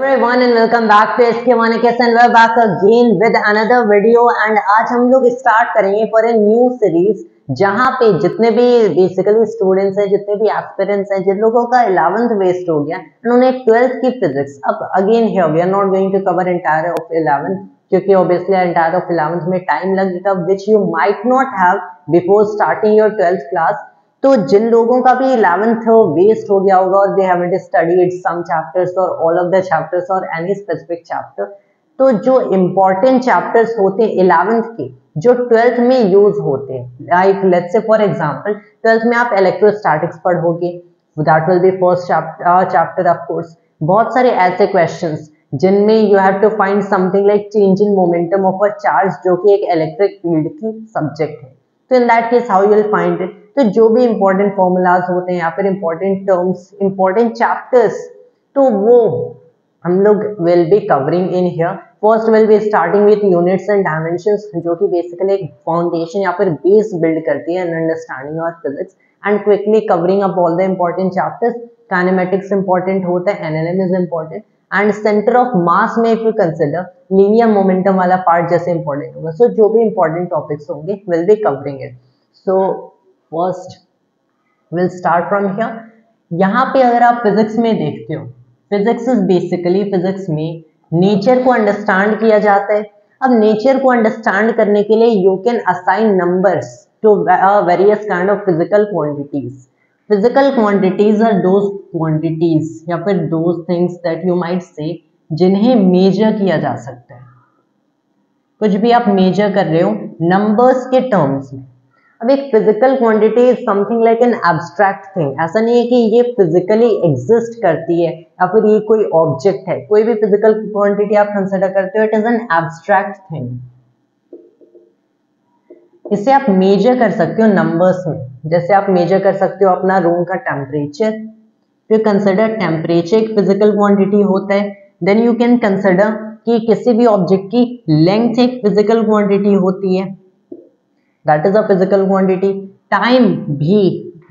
everyone and welcome back to SK Monikis and we're back again with another video and आज हम लोग start करेंगे for a new series जहाँ पे जितने भी बेसिकली स्टूडेंट्स हैं, जितने भी एस्पिरेंट्स हैं, जिन लोगों का 11th वेस्ट हो गया उन्होंने 12th की फिजिक्स, अब again here we are not going to cover entire of 11th क्योंकि ऑब्वियसली एंटायर ऑफ 11th में टाइम लगेगा which you might not have before starting your 12th class. तो जिन लोगों का भी 11th वेस्ट हो गया होगा और they haven't studied some chapters और ऑल ऑफ द चैप्टर्स और एनी स्पेसिफिक चैप्टर, तो जो इम्पोर्टेंट चैप्टर्स होते हैं 11th के जो 12th में यूज होते हैं, like let's say for example 12th में आप इलेक्ट्रोस्टैटिक्स पढ़ोगे, that will be first chapter of course. बहुत सारे ऐसे क्वेश्चंस जिनमें you have to find something like change in momentum of a charge जो कि एक इलेक्ट्रिक फील्ड की सब्जेक्ट है, तो in that case how you will find it. तो जो भी इंपॉर्टेंट फॉर्मूलाज होते हैं या फिर इंपॉर्टेंट टर्म्स, इंपॉर्टेंट चैप्टर्स, तो वो हम लोग will be covering in here. First will be starting with units and dimensions जो कि बेसिकली एक फाउंडेशन या फिर बेस बिल्ड करती है in understanding of physics and quickly covering up all the important chapters. Kinematics important होता है, NLM is important and centre of mass में if you consider linear momentum वाला पार्ट जैसे इंपॉर्टेंट होगा। सो जो भी इंपॉर्टेंट टॉपिक्स होंगे will be covering it. So first will start from here. यहाँ पे अगर आप फिजिक्स में देखते हो, फिजिक्स इज बेसिकली, फिजिक्स में नेचर को अंडरस्टैंड किया जाता है। अब नेचर को अंडरस्टैंड करने के लिए you can assign numbers to various kind of physical quantities. Physical quantities are those quantities या फिर those things that you might say जिन्हें मेजर किया जा सकता है। कुछ भी आप मेजर कर रहे हो नंबर्स के टर्म्स में। अब एक physical quantity is something like an abstract thing. ऐसा नहीं है कि ये फिजिकली एग्जिस्ट करती है या फिर ये कोई ऑब्जेक्ट है। कोई भी फिजिकल क्वांटिटी आप कंसिडर करते हो, it is an abstract thing. इसे आप मेजर कर सकते हो नंबर्स में, जैसे आप मेजर कर सकते हो अपना रूम का टेम्परेचर। तो कंसिडर टेम्परेचर एक फिजिकल क्वांटिटी होता है। देन यू कैन कंसिडर कि किसी भी ऑब्जेक्ट की लेंथ एक फिजिकल क्वांटिटी होती है, that is a physical quantity. Time भी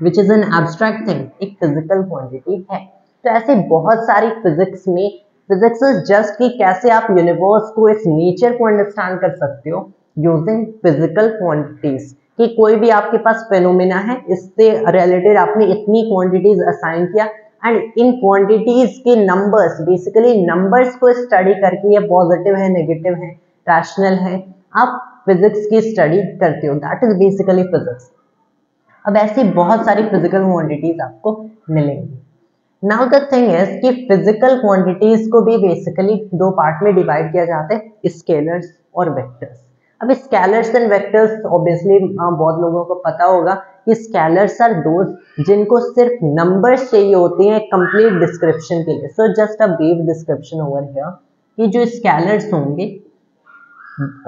which is an abstract thing एक फिजिकल क्वांटिटी है। तो ऐसे बहुत सारी फिजिक्स में, फिजिक्स इज जस्ट कि कैसे आप यूनिवर्स को, इस नेचर को अंडरस्टैंड कर सकते हो यूजिंग फिजिकल क्वांटिटीज। कि कोई भी आपके पास फेनोमेना है, इससे रिलेटेड आपने इतनी क्वांटिटीज असाइन किया एंड इन क्वांटिटीज के नंबर्स, बेसिकली नंबर्स को स्टडी करके ये पॉजिटिव है, नेगेटिव है, रैशनल है, आप फिजिक्स की स्टडी करते हो। That is basically physics. अब ऐसी बहुत सारी फिजिकल क्वांटिटीज आपको मिलेंगी। नाउ द थिंग इज कि फिजिकल क्वांटिटीज को भी बेसिकली दो पार्ट में डिवाइड किया जाता है, स्केलर्स और वेक्टर्स। अब स्केलर्स एंड वेक्टर्स ऑब्वियसली बहुत लोगों को पता होगा कि स्केलर्स आर दोज जिनको सिर्फ नंबर्स चाहिए होती हैं कंप्लीट डिस्क्रिप्शन के लिए। So just a brief description over here कि जो स्केलर्स होंगे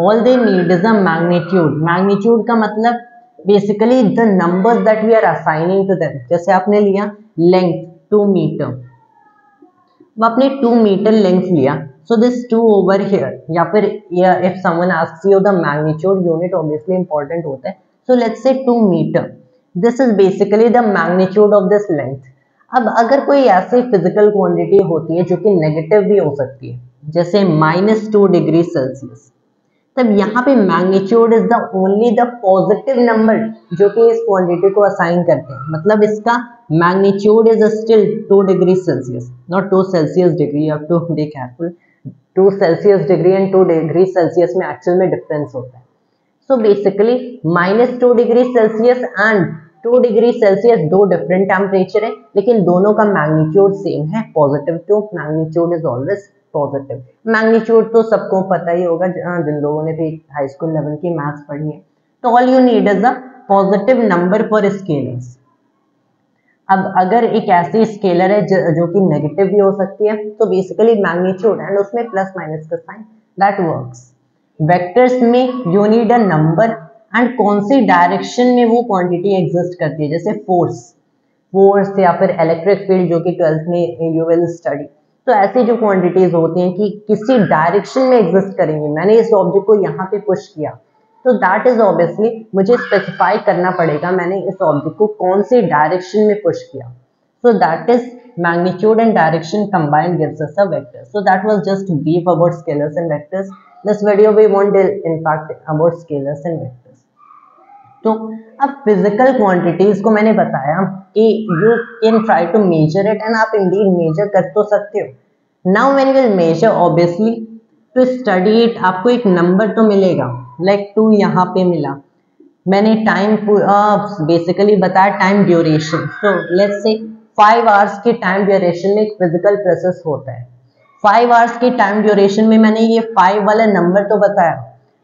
all they need is a magnitude। magnitude का मतलब basically the numbers that we are assigning to them। जैसे आपने लिया length 2 मीटर, अब आपने 2 मीटर लेंथ लिया, so this 2 over here, या फिर if someone asks you the magnitude unit obviously important होता है, so let's say 2 metre, this is basically the magnitude of this length। अब अगर कोई ऐसी फिजिकल क्वांटिटी होती है जो कि नेगेटिव भी हो सकती है, जैसे -2 डिग्री सेल्सियस, तब यहाँ पे magnitude is the only the positive number जो कि इस क्वांटिटी को असाइन करते हैं। मतलब इसका magnitude is still 2 degree Celsius, not 2 Celsius degree, you have to be careful. 2 Celsius degree and 2 degree Celsius में एक्चुअल में डिफरेंस होता है। So basically -2 degree Celsius and 2 degree Celsius दो डिफरेंट टेम्परेचर है, लेकिन दोनों का मैग्नीट्यूड सेम है, positive. To magnitude is always positive. Magnitude तो सबको पता ही होगा जिन लोगों ने भी हाई स्कूल लेवल की मैथ्स पढ़ी है। तो all you need is a positive number for scalars. अब अगर एक ऐसी स्केलर है जो कि नेगेटिव भी हो सकती है, तो बेसिकली मैग्नीट्यूड एंड उसमें प्लस माइनस का साइन, दैट वर्क्स। वेक्टर्स में you need a number and कौन सी डायरेक्शन में वो क्वांटिटी एग्जिस्ट करती है, जैसे फोर्स या फिर इलेक्ट्रिक फील्ड जो कि 12th में यू विल स्टडी। तो ऐसी जो क्वांटिटीज होती हैं कि किसी डायरेक्शन में एग्जिस्ट करेंगी, मैंने इस ऑब्जेक्ट को यहाँ पे पुश किया, तो दैट इज ऑब्वियसली मुझे स्पेसिफाई करना पड़ेगा मैंने इस ऑब्जेक्ट को कौन सी डायरेक्शन में पुश किया। So that is magnitude and direction combined gives us a vector. So that was just brief about scalars and vectors. This video we won't deal in fact about scalars and vectors. तो अब physical quantities को मैंने बताया कि you can try to measure it and आप indeed measure कर तो सकते हो। Now when you will measure obviously to study it आपको एक नंबर तो मिलेगा, लाइक 2 यहाँ पे मिला। मैंने टाइम बेसिकली बताया time duration. So let's say 5 hours के टाइम ड्यूरेशन में एक फिजिकल प्रोसेस होता है। 5 आवर्स के टाइम ड्यूरेशन में मैंने ये 5 वाला नंबर तो बताया,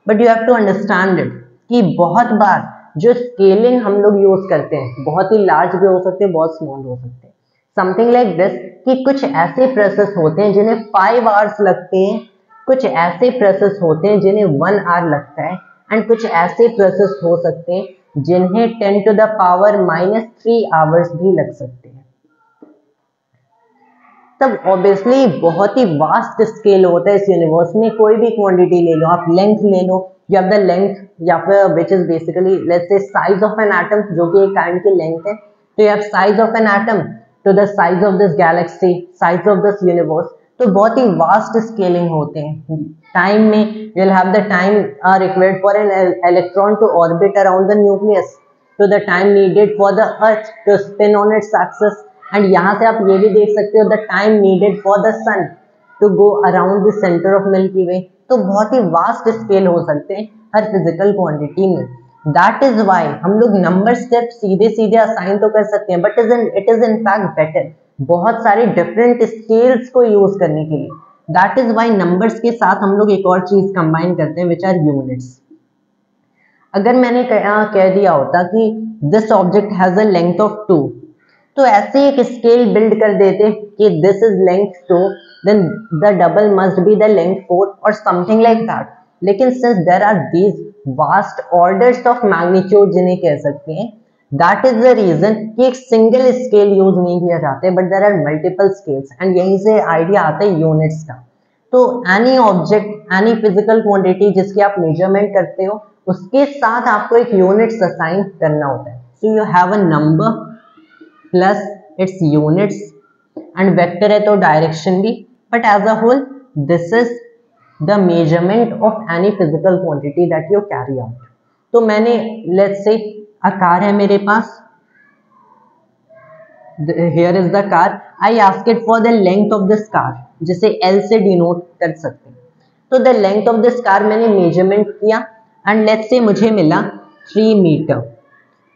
but you have to understand it कि बहुत बार जो स्केलिंग हम लोग यूज करते हैं बहुत ही लार्ज भी हो सकते हैं, बहुत स्मॉल हो सकते हैं। समथिंग लाइक दिस कि कुछ ऐसे प्रोसेस होते हैं जिन्हें 5 आवर्स लगते हैं, कुछ ऐसे प्रोसेस होते हैं जिन्हें 1 आवर लगता है, एंड कुछ ऐसे प्रोसेस हो सकते हैं जिन्हें 10 to the power -3 आवर्स भी लग सकते हैं। तब ऑब्वियसली बहुत ही वास्ट स्केल होता है इस यूनिवर्स में। कोई भी क्वांटिटी ले लो, आप लेंथ ले लो, you have the length या फिर which is basically let's say size of an atom जो कि एक काइंड की लेंथ है। तो you have size of an atom to the size of this galaxy, size of this universe। तो बहुत ही वास्ट स्केलिंग होते हैं। टाइम में you will have the time required for an electron to orbit around the nucleus to the time needed for the earth to spin on its axis, and यहाँ से आप ये भी देख सकते हो the time needed for the sun to go around the center of Milky Way। तो बहुत ही वास्ट स्केल हो सकते हैं हर फिजिकल क्वांटिटी में। दैट इज वाई हम लोग नंबर स्टेप सीधे सीधे असाइन तो कर सकते हैं, but it is in fact better बहुत सारे डिफरेंट स्केल्स को यूज करने के लिए। दैट इज वाई नंबर्स के साथ हम लोग एक और चीज कंबाइन करते हैं विच आर यूनिट्स। अगर मैंने कह दिया होता कि this object has a length of 2, तो ऐसे एक स्केल बिल्ड कर देते कि this is length 2, then the double must be the length 4 or something like that। लेकिन since there are these vast orders of magnitude जिन्हें कह सकते हैं, that is the reason कि एक सिंगल स्केल यूज नहीं किया जाता है, but there are multiple scales, and यहीं से आइडिया आता है यूनिट्स का। तो any object any physical quantity जिसकी आप मेजरमेंट करते हो उसके साथ आपको एक यूनिट्स असाइन करना होता है। सो you have a number plus it's units and vector है तो डायरेक्शन भी, but as a whole this is the measurement of any physical quantity that you carry out। तो मैंने let's say a car है मेरे पास, here is the car, I ask it for the length of this car जिसे L से denote कर सकते हैं। तो the length of this car मैंने मेजरमेंट किया एंड let's say मुझे मिला 3 मीटर।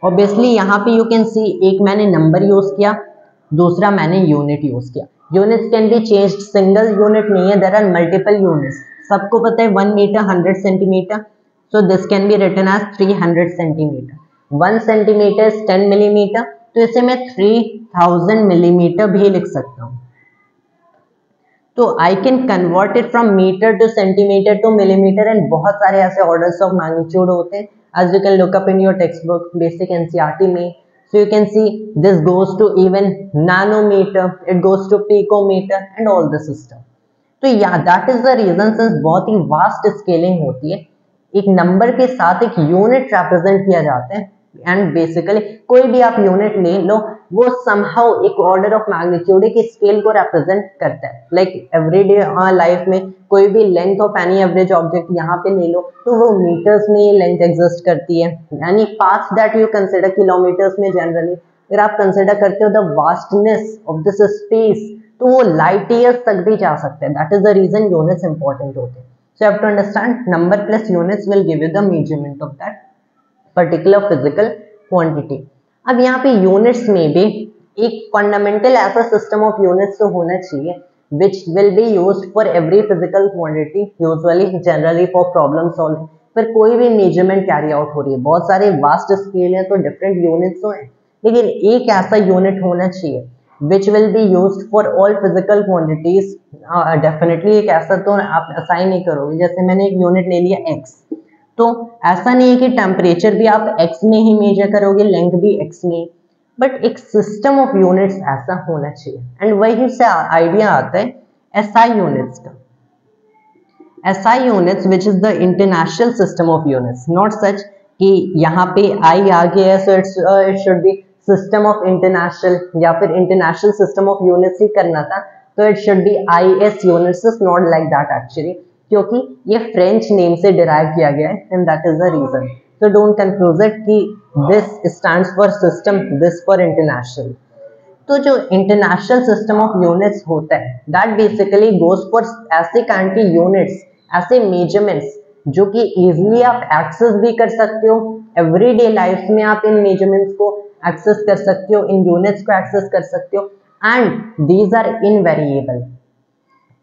ऑब्वियसली यहाँ पे यू कैन सी एक मैंने नंबर यूज किया, दूसरा मैंने यूनिट यूज किया। Units can be changed, single unit नहीं है, देयर आर मल्टीपल यूनिट्स। सबको पता है 1 metre 100 centimetre, so this can be written as 300 centimetre. 1 centimetre 10 millimetre, तो इसे मैं 3000 मिलीमीटर भी लिख सकता हूँ। तो I can convert it from metre to centimetre to millimetre, and बहुत सारे ऐसे ऑर्डर्स ऑफ मैग्नीट्यूड होते हैं as you can look up in your textbook basic NCERT में। So you can see this goes to even nanometer, it goes to picometer and all the system। तो yeah, that is the reason since बहुत ही vast scaling होती है, एक number के साथ एक unit represent किया जाता है, एंड बेसिकली कोई भी आप यूनिट ले लो वो समहाउ एक ऑर्डर ऑफ मैग्नीट्यूड एक स्केल को रिप्रेजेंट करता है। लाइक एवरीडे लाइफ में कोई भी length of any average object यहाँ पे ले लो तो वो मीटर्स में ये लेंथ एग्जिस्ट करती है, यानी path that you consider kilometres में जनरली। अगर आप कंसिडर करते हो the vastness of this space तो वो लाइट ईयर्स तक भी जा सकते हैं। That is the reason units important होते हैं। So you have to understand number plus units will give you the measurement of that particular physical quantity. अब यहाँ पे यूनिट्स में भी एक फंडामेंटल ऐसा सिस्टम ऑफ यूनिट्स तो होना चाहिए which will be used for every physical quantity, usually generally for problem solving। पर कोई भी मेजरमेंट कैरी आउट हो रही है, बहुत सारे वास्ट स्केल है तो डिफरेंट यूनिट्स तो हैं, लेकिन एक ऐसा यूनिट होना चाहिए which will be used for all physical quantities। Definitely एक ऐसा तो आप असाइन नहीं करोगे, जैसे मैंने एक यूनिट ले लिया x, तो ऐसा नहीं है कि टेम्परेचर भी आप x में ही मेजर करोगे, लेंथ भी x में, बट एक सिस्टम ऑफ यूनिट्स ऐसा होना चाहिए। एंड वही से आइडिया आता है SI यूनिट्स का। SI units which is the international system of units, not such कि यहाँ पे I आ गया so it should be system of international या फिर इंटरनेशनल सिस्टम ऑफ यूनिट्स ही करना था, तो it should be IS units, not like that actually, क्योंकि ये फ्रेंच नेम से डिराइव किया गया है and that is the reason. So don't confuse it कि this stands for system, this for international. तो जो इंटरनेशनल सिस्टम ऑफ यूनिट्स होता है दैट बेसिकली गोज फॉर ऐसे काइंड की यूनिट्स, ऐसे मेजरमेंट्स जो कि इजीली आप एक्सेस भी कर सकते हो. एवरीडे लाइफ में आप इन मेजरमेंट्स को एक्सेस कर सकते हो, इन यूनिट्स को एक्सेस कर सकते हो, एंड दीज आर इनवेरिएबल.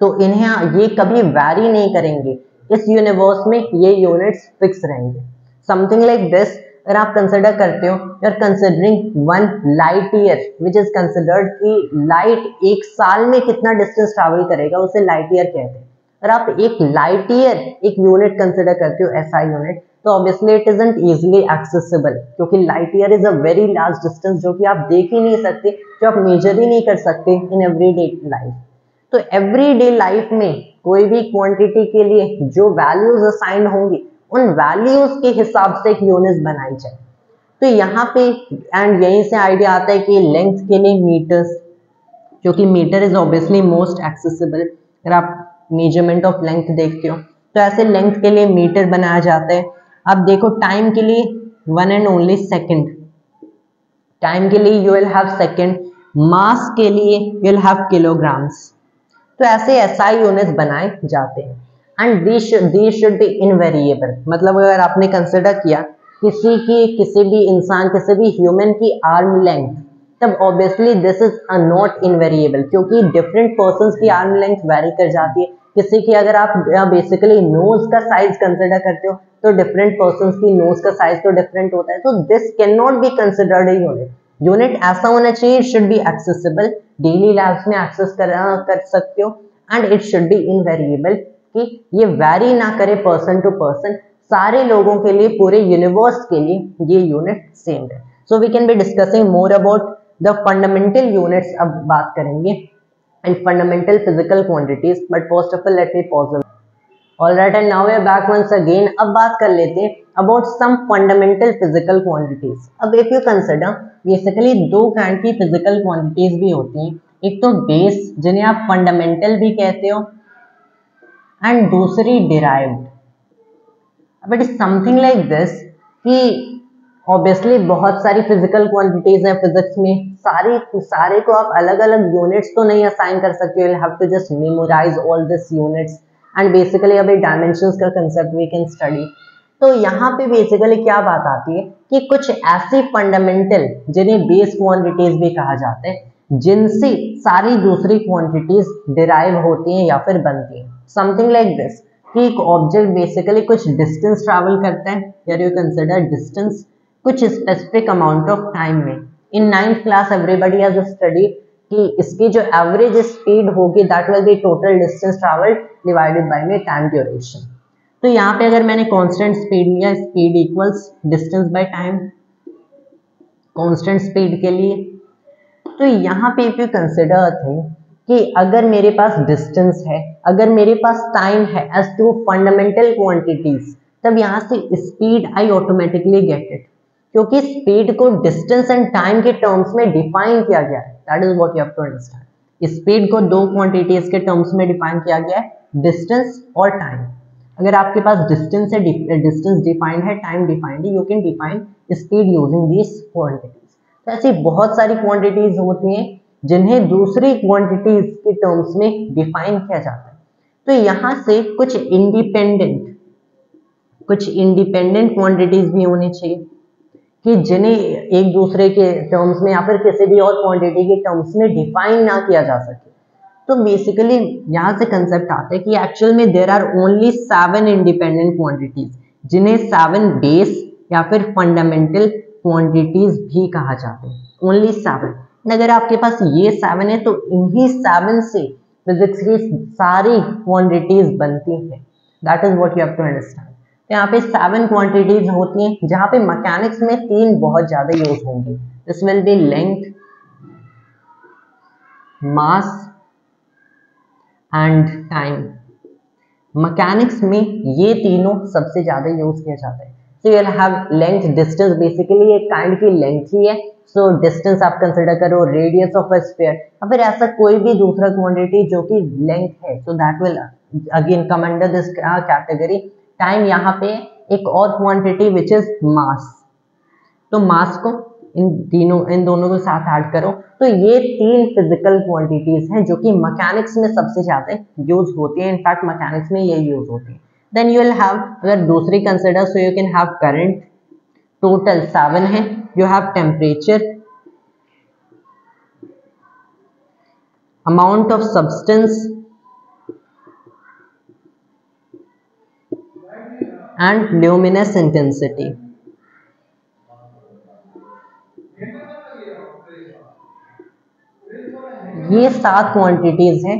तो इन्हें ये कभी वैरी नहीं करेंगे, इस यूनिवर्स में ये यूनिट्स फिक्स रहेंगे. समथिंग लाइक दिस अगर आप कंसिडर करते हो, you are considering 1 light year which is considered कि लाइट एक साल में कितना डिस्टेंस ट्रैवल करेगा, उसे लाइट ईयर कहते हैं. अगर आप एक लाइट ईयर एक यूनिट कंसिडर करते हो, SI यूनिट, तो obviously it isn't easily accessible, क्योंकि light year is a very large distance जो कि आप देख ही नहीं सकते, जो आप मेजर ही नहीं कर सकते इन एवरीडे लाइफ. तो एवरीडे लाइफ में कोई भी क्वांटिटी के लिए जो वैल्यूज असाइन होंगी उन वैल्यूज के हिसाब से एक यूनिट बनाई जाए. तो यहाँ पे एंड यहीं से आइडिया आता है कि लेंथ के लिए मीटर्स, क्योंकि metre is obviously most accessible. अगर आप मेजरमेंट ऑफ लेंथ देखते हो तो ऐसे लेंथ के लिए मीटर बनाया जाता है. अब देखो टाइम के लिए 1 एंड ओनली सेकेंड, टाइम के लिए यू विल हैव सेकेंड, मास के लिए यू विल हैव किलोग्राम्स. तो ऐसे SI यूनिट्स बनाए जाते हैं and these should be invariable. मतलब अगर आपने कंसिडर किया किसी भी इंसान, किसी भी ह्यूमन की आर्म लेंथ, तब obviously this is not invariable, क्योंकि डिफरेंट पर्संस की आर्म लेंथ वेरी कर जाती है. किसी की अगर आप बेसिकली नोज का साइज कंसिडर करते हो तो डिफरेंट पर्संस की नोज का साइज तो डिफरेंट होता है. तो this can not be considered a unit. Unit ऐसा होना चाहिए, it should be accessible, daily life में एक्सेस कर सकते हो, and it should B invariable, कि ये वैरी ना करे पर्सन टू पर्सन, सारे लोगों के लिए, पूरे यूनिवर्स के लिए ये यूनिट सेम है. So we can be discussing more about the fundamental units. अब बात करेंगे and fundamental physical quantities, but first of all let me pause. Alright, and now we are back once again. अब बात कर लेते हैं about some fundamental physical quantities. अब if you consider, basically दो काइंड की फिजिकल क्वांटिटीज भी होती हैं. एक तो बेस, जिन्हें आप फंडामेंटल भी कहते हो, एंड दूसरी डिराइव्ड. अब it is something like this कि ऑब्वियसली बहुत सारी फिजिकल क्वांटिटीज हैं फिजिक्स में, सारे को आप अलग अलग यूनिट्स तो नहीं असाइन कर सकते. You will have to just memorise all this units, and basically अभी डायमेंशंस का कंसेप्ट वी कैन स्टडी. तो यहाँ पे बेसिकली क्या बात आती है कि कुछ ऐसी फंडामेंटल, जिन्हें बेस क्वांटिटीज भी कहा जाता है, जिनसे सारी दूसरी क्वांटिटीज डिराइव होती हैं या फिर बनती हैं. समथिंग लाइक दिस कि एक ऑब्जेक्ट बेसिकली कुछ डिस्टेंस ट्रैवल करता है, या यू कंसिडर डिस्टेंस कुछ स्पेसिफिक अमाउंट ऑफ टाइम में. इन 9th class everybody has studied कि इसकी जो एवरेज स्पीड होगी that will B total distance travelled divided by में टाइम ड्यूरेशन. तो यहाँ पे अगर मैंने कांस्टेंट स्पीड लिया, speed equals distance by time, constant speed के लिए. तो यहाँ पे if you consider a thing कि अगर मेरे पास डिस्टेंस है, अगर मेरे पास टाइम है एज टू फंडामेंटल क्वांटिटीज, तब यहाँ से speed I automatically get it, क्योंकि स्पीड को डिस्टेंस एंड टाइम के टर्म्स में डिफाइन किया गया है. That is what you have to understand. Speed को दो क्वांटिटीज के टर्म्स में डिफाइन किया गया है, डिस्टेंस और टाइम. अगर आपके पास डिस्टेंस है, डिस्टेंस डिफाइंड है, टाइम डिफाइंड है, you can define speed using these quantities. तो ऐसी बहुत सारी क्वांटिटीज होती हैं जिन्हें दूसरी क्वांटिटीज के टर्म्स में डिफाइन किया जाता है. तो यहाँ से कुछ इंडिपेंडेंट क्वांटिटीज भी होनी चाहिए कि जिन्हें एक दूसरे के टर्म्स में या फिर किसी भी और क्वांटिटी के टर्म्स में डिफाइन ना किया जा सके. तो बेसिकली यहाँ से कंसेप्ट आता है कि एक्चुअल में there are only 7 independent quantities, जिन्हें 7 बेस या फिर फंडामेंटल क्वांटिटीज भी कहा जाता है. ओनली 7. अगर आपके पास ये 7 है तो इन्हीं 7 से फिजिक्स की सारी क्वांटिटीज बनती हैं. That is what you have to understand. तो यहाँ पे 7 क्वांटिटीज होती हैं, जहाँ पे मैकेनिक्स में 3 बहुत ज्यादा यूज होंगी. This will be length, mass and time. Mechanics में ये तीनों सबसे ज्यादा यूज किया जाता है. So you will have length, distance basically एक काइंड की लेंथ ही है, सो डिस्टेंस आप कंसिडर करो, रेडियस ऑफ अ स्फीयर या फिर ऐसा कोई भी दूसरा क्वांटिटी जो कि लेंथ है, so that will again come under this category. Time यहाँ पे एक और क्वांटिटी विच इज मास, तो मास को इन दोनों के साथ ऐड करो, तो ये तीन फिजिकल क्वांटिटीज हैं जो कि मैकेनिक्स में सबसे ज्यादा यूज होती है, इनफैक्ट मैकेनिक्स में ये यूज होती है। देन यू विल हैव, अगर दूसरी consider, so you can have current, total 7 है, you have temperature, amount of substance and luminous intensity। ये 7 क्वांटिटीज हैं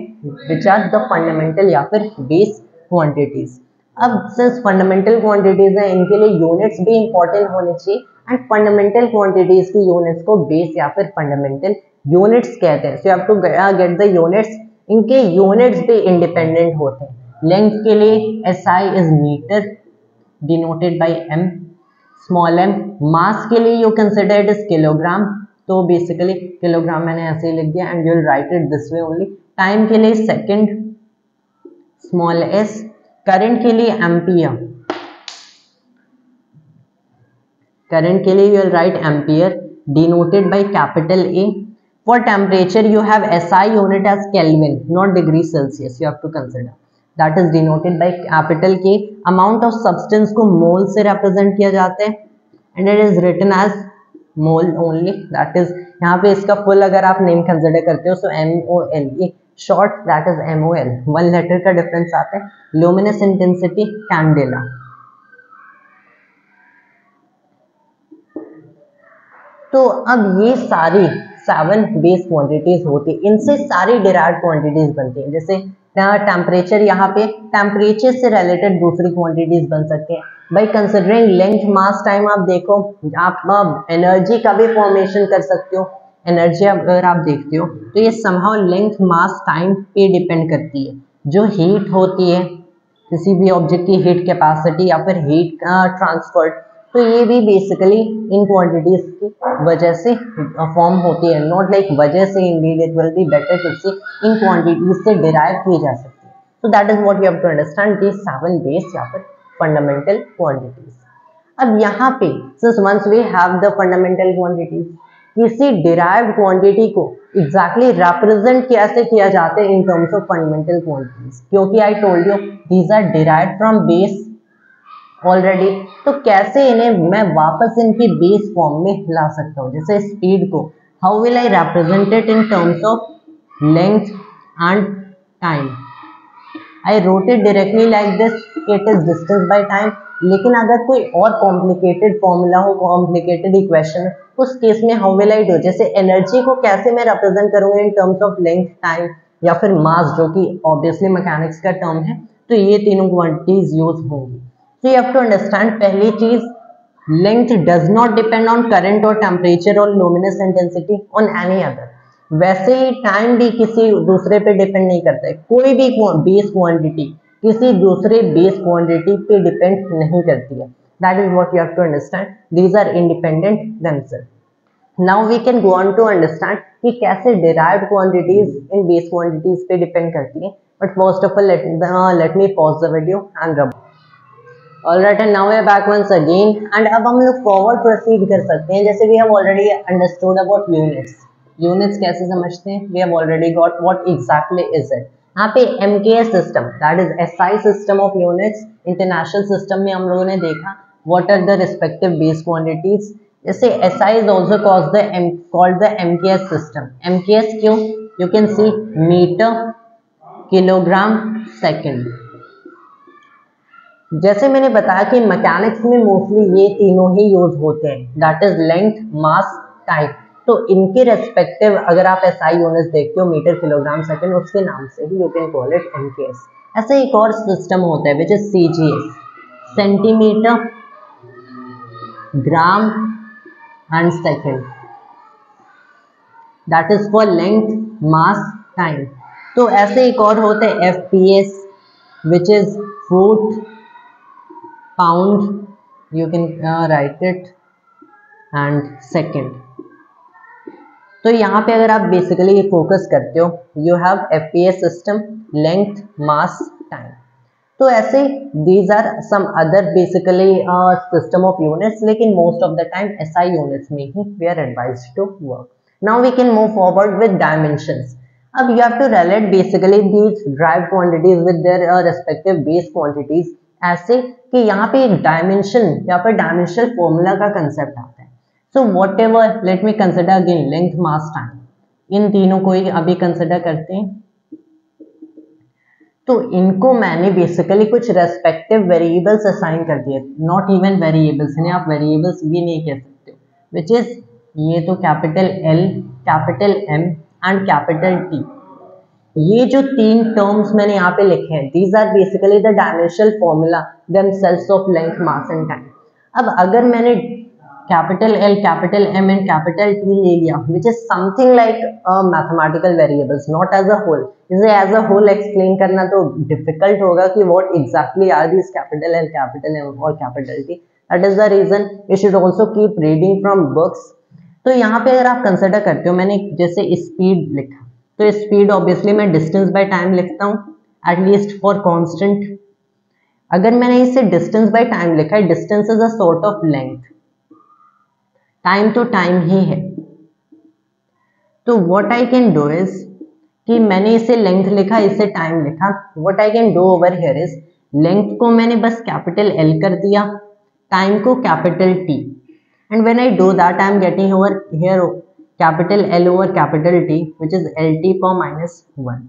विच आर द फंडामेंटल या फिर बेस क्वांटिटीज। अब सिंस फंडामेंटल क्वांटिटीज हैं, इनके लिए यूनिट्स भी इंपॉर्टेंट होने चाहिए, एंड फंडामेंटल क्वांटिटीज की यूनिट्स को बेस या फिर फंडामेंटल यूनिट्स कहते हैं। So you have to get the units, इनके यूनिट्स भी इंडिपेंडेंट होते हैं। लेंथ के लिए SI is metre denoted by m, small m। Mass के लिए you consider it is kilogram, तो बेसिकली किलोग्राम मैंने ऐसे ही लिख दिया, and you will right it this way only. Time के लिए सेकंड, स्मॉल s। करंट के लिए एम्पियर, करंट के लिए you will write ampere denoted by capital A। For temperature you have SI unit as kelvin, not degree Celsius, you have to consider, that is denoted by capital K। Amount of substance को mole से represent किया जाता है, and it is written as mole only, that is, यहाँ पे इसका full अगर आप नेम कंसिडर करते हो, so MOL, short that is MOL, 1 letter का डिफरेंस आता है। Luminous intensity candela. तो अब ये सारी 7 बेस क्वांटिटीज होती है, इनसे सारी डिराइव्ड क्वांटिटीज बनती हैं। जैसे टेम्परेचर, यहाँ पे टेम्परेचर से रिलेटेड दूसरी क्वांटिटीज बन सकती हैं by considering length, mass, time. आप देखो, आप एनर्जी का भी फॉर्मेशन कर सकते हो। एनर्जी अगर आप देखते हो तो ये समहाउ लेंथ, मास, टाइम पे डिपेंड करती है। जो हीट होती है, किसी भी ऑब्जेक्ट की हीट कैपेसिटी या फिर हीट ट्रांसफर, तो ये भी बेसिकली इन क्वांटिटीज की वजह से फॉर्म होती है, नॉट लाइक वजह से, indeed it will be better to say इन क्वांटिटीज से डिराइव की जा सकती है। So that is what you have to understand, these 7 base या फिर फंडामेंटल क्वांटिटीज। अब यहाँ पे since once we have the fundamental quantities, किसी डिराइव्ड क्वांटिटी को एग्जैक्टली रिप्रेजेंट कैसे किया जाता है in terms of fundamental quantities, क्योंकि I told you these are derived from base already, तो कैसे इन्हें मैं वापस इनकी बेस फॉर्म में ला सकता हूँ। जैसे स्पीड को how will I represent it in terms of length and time. I wrote it directly like this, it is distance by time. लेकिन अगर कोई और कॉम्प्लिकेटेड फॉर्मूला हो, कॉम्प्लिकेटेड इक्वेशन, उस केस में हाउ विल आई डू। जैसे energy को कैसे मैं रिप्रेजेंट करूंगा इन टर्म्स ऑफ लेंथ, टाइम या फिर मास, जो कि ऑब्वियसली मैकेनिक्स का टर्म है, तो ये तीनों क्वांटिटीज यूज होंगी। So you have to understand, पहली चीज, length does not depend on current और temperature और luminous intensity on any other। वैसे ही टाइम भी किसी दूसरे पे डिपेंड नहीं करता है। कोई भी बेस क्वांटिटी किसी दूसरे बेस क्वांटिटी पे डिपेंड नहीं करती है। That is what you have to understand. These are independent themselves. Now we can go on to understand कि कैसे derived quantities इन base quantities पे डिपेंड करती है। But first of all, let me pause the video and rub. Alright, and now we are back once again, and अब हम लोग forward proceed कर सकते हैं। जैसे we have already understood about units. Units कैसे समझते हैं? We have already got what exactly is it. यहाँ पे MKS system, that is SI system of units, international system में हम लोगों ने देखा what are the respective base quantities. जैसे SI is also called the MKS system. MKS क्यों? You can see meter, kilogram, second. जैसे मैंने बताया कि मैकेनिक्स में मोस्टली ये तीनों ही यूज होते हैं, that is length, mass, time. तो इनके रेस्पेक्टिव अगर आप SI यूनिट्स देखते हो, मीटर, किलोग्राम, सेकंड, उसके नाम से ही you can call it MKS। ऐसे एक और सिस्टम होता है which is CGS, centimetre, gram and second, that is for length, mass, time. तो ऐसे एक और होते हैं FPS which is foot, pound, you can write it and second. तो यहाँ पे अगर आप बेसिकली फोकस करते हो, you have FPS system, length, mass, time. तो ऐसे these are some other basically system of units, लेकिन most of the time SI units में ही we are advised to work. Now we can move forward with dimensions. अब you have to relate basically these derived quantities with their respective base quantities, ऐसे कि यहाँ पे एक dimension या फिर डायमेंशनल फॉर्मूला का कंसेप्ट आता है. So whatever, let me consider again length, mass, time. इन तीनों को ही अभी कंसिडर करते हैं. तो इनको मैंने बेसिकली कुछ रेस्पेक्टिव वेरिएबल्स असाइन कर दिए, नॉट इवन वेरिएबल्स, इन्हें आप वेरिएबल्स भी नहीं कह सकते हो, विच इज ये तो capital L, capital M and capital T. ये जो तीन टर्म्स मैंने यहाँ पे लिखे हैं, these are basically the dimensional formula themselves of length, mass and time. अब अगर मैंने capital L, capital M and capital T ले लिया, which is something like mathematical variables, not as a whole. इसे एज अ होल एक्सप्लेन करना तो difficult होगा कि what exactly are this capital L, capital M और capital T. That is the reason you should also keep reading from books. तो यहाँ पे अगर आप कंसिडर करते हो, मैंने जैसे स्पीड लिखा, तो स्पीड ऑब्वियसली मैं डिस्टेंस बाय टाइम लिखता हूँ, एटलीस्ट फॉर कांस्टेंट. अगर मैंने इसे डिस्टेंस बाय टाइम लिखा है, distance is a sort of length, time तो टाइम ही है. तो what I can do is कि मैंने इसे लेंथ लिखा, इसे टाइम लिखा. What I can do over here is length को मैंने बस कैपिटल L कर दिया, टाइम को capital T, and when I do that I am getting over here capital L over capital T, which is LT⁻⁻1.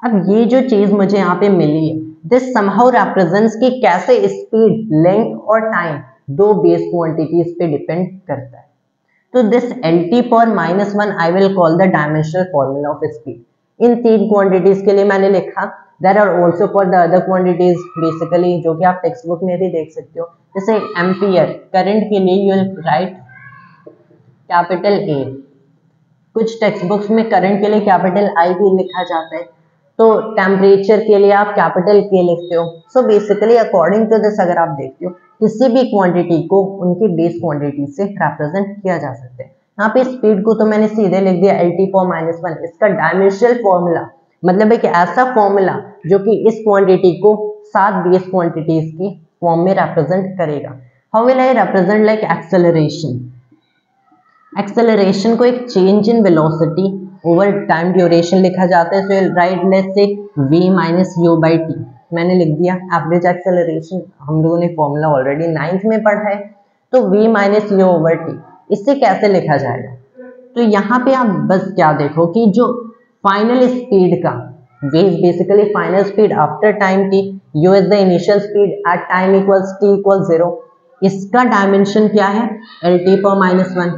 अब ये जो चीज मुझे यहाँ पे मिली है, दिस समहाउ रिप्रेजेंट्स कि कैसे स्पीड, लेंथ और टाइम दो बेस क्वांटिटीज पे डिपेंड करता है. तो this LT⁻⁻1 I will call the dimensional formula of speed. इन तीन क्वांटिटीज के लिए मैंने लिखा. There are also for the other quantities basically, जो कि आप टेक्स्ट बुक में भी देख सकते हो. जैसे एम्पियर, करंट के लिए you will right capital A. कुछ टेक्स्ट बुक्स में करंट के लिए कैपिटल I भी लिखा जाता है. तो टेम्परेचर के लिए आप कैपिटल K लिखते हो. So basically according to this, अगर आप देखते हो, किसी भी क्वांटिटी को उनकी बेस क्वांटिटी से रिप्रेजेंट किया जा सकता है. यहाँ पे स्पीड को तो मैंने सीधे लिख दिया LT⁻⁻1. इसका डायमेंशनल फॉर्मूला मतलब एक ऐसा फॉर्मूला जो कि इस क्वांटिटी को 7 बेस क्वांटिटीज की फॉर्म में रिप्रेजेंट करेगा. How will I represent like acceleration. Acceleration को एक change in velocity over time duration लिखा जाता है. सो राइट लेट्स से V-U/T. मैंने लिख दिया एवरेज एक्सेलरेशन. हम लोगों ने फॉर्मूला ऑलरेडी 9th में पढ़ा है. तो V-U/T इससे कैसे लिखा जाएगा. तो यहाँ पे आप बस क्या देखो कि जो फाइनल स्पीड का V is basically final speed after time t, U is the initial speed at time equals t equals 0. इसका डायमेंशन क्या है LT⁻⁻1.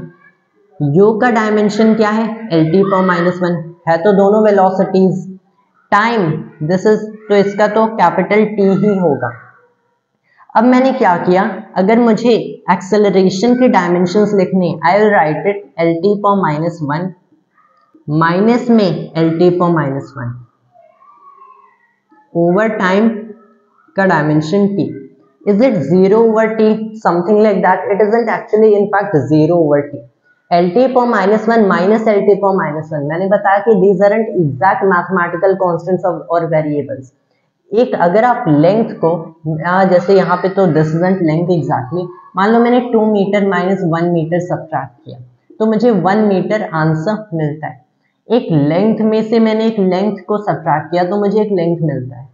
U का डायमेंशन क्या है LT⁻⁻1. है तो दोनों वेलोसिटीज. टाइम दिस इज, तो इसका तो कैपिटल T ही होगा. अब मैंने क्या किया, अगर मुझे एक्सेलरेशन के डायमेंशंस लिखने, I will write it LT⁻⁻1 minus में LT⁻⁻1 ओवर टाइम का dimension T. Is it 0 over T? Something like that. It isn't actually in fact 0 over T. LT⁻⁻1 minus LT⁻⁻1. मैंने बताया कि these aren't exact mathematical constants or variables. एक अगर आप length को जैसे यहाँ पे तो this isn't length exactly. मान लो मैंने 2 मीटर माइनस 1 मीटर सब्ट्रैक्ट किया, तो मुझे 1 मीटर आंसर मिलता है. एक लेंथ में से मैंने एक लेंथ को सब्ट्रैक्ट किया तो मुझे एक लेंथ मिलता है.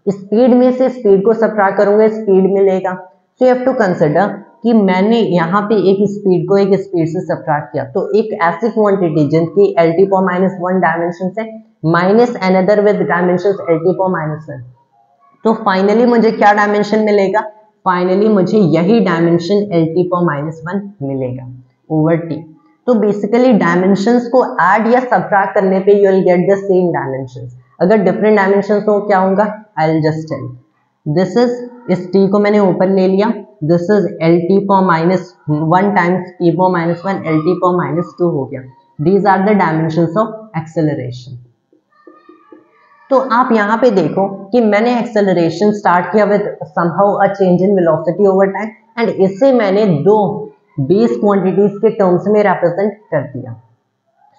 स्पीड में से स्पीड को सब्ट्रैक्ट करूंगा, स्पीड मिलेगा. So you have to consider कि मैंने यहाँ पे एक स्पीड को एक स्पीड से सब्ट्रैक्ट किया, तो एक ऐसी क्वांटिटी जिनकी LT⁻⁻1 डायमेंशन है minus another with dimension LT⁻⁻1. तो फाइनली मुझे क्या डायमेंशन मिलेगा, फाइनली मुझे यही डायमेंशन LT⁻⁻1 मिलेगा ओवर T. तो बेसिकली डायमेंशंस को ऐड या सब्ट्रैक्ट करने पे you will get the same dimensions. अगर डिफरेंट डायमेंशंस हो क्या होगा, I will just tell. This is, इस T को मैंने ऊपर ले लिया, this is LT⁻1 times T⁻1 LT⁻2 हो गया. These are the dimensions of acceleration. तो आप यहाँ पे देखो कि मैंने एक्सेलरेशन स्टार्ट किया with somehow a change in velocity over time, and इसे मैंने दो बेस क्वांटिटीज के टर्म्स में रिप्रेजेंट कर दिया।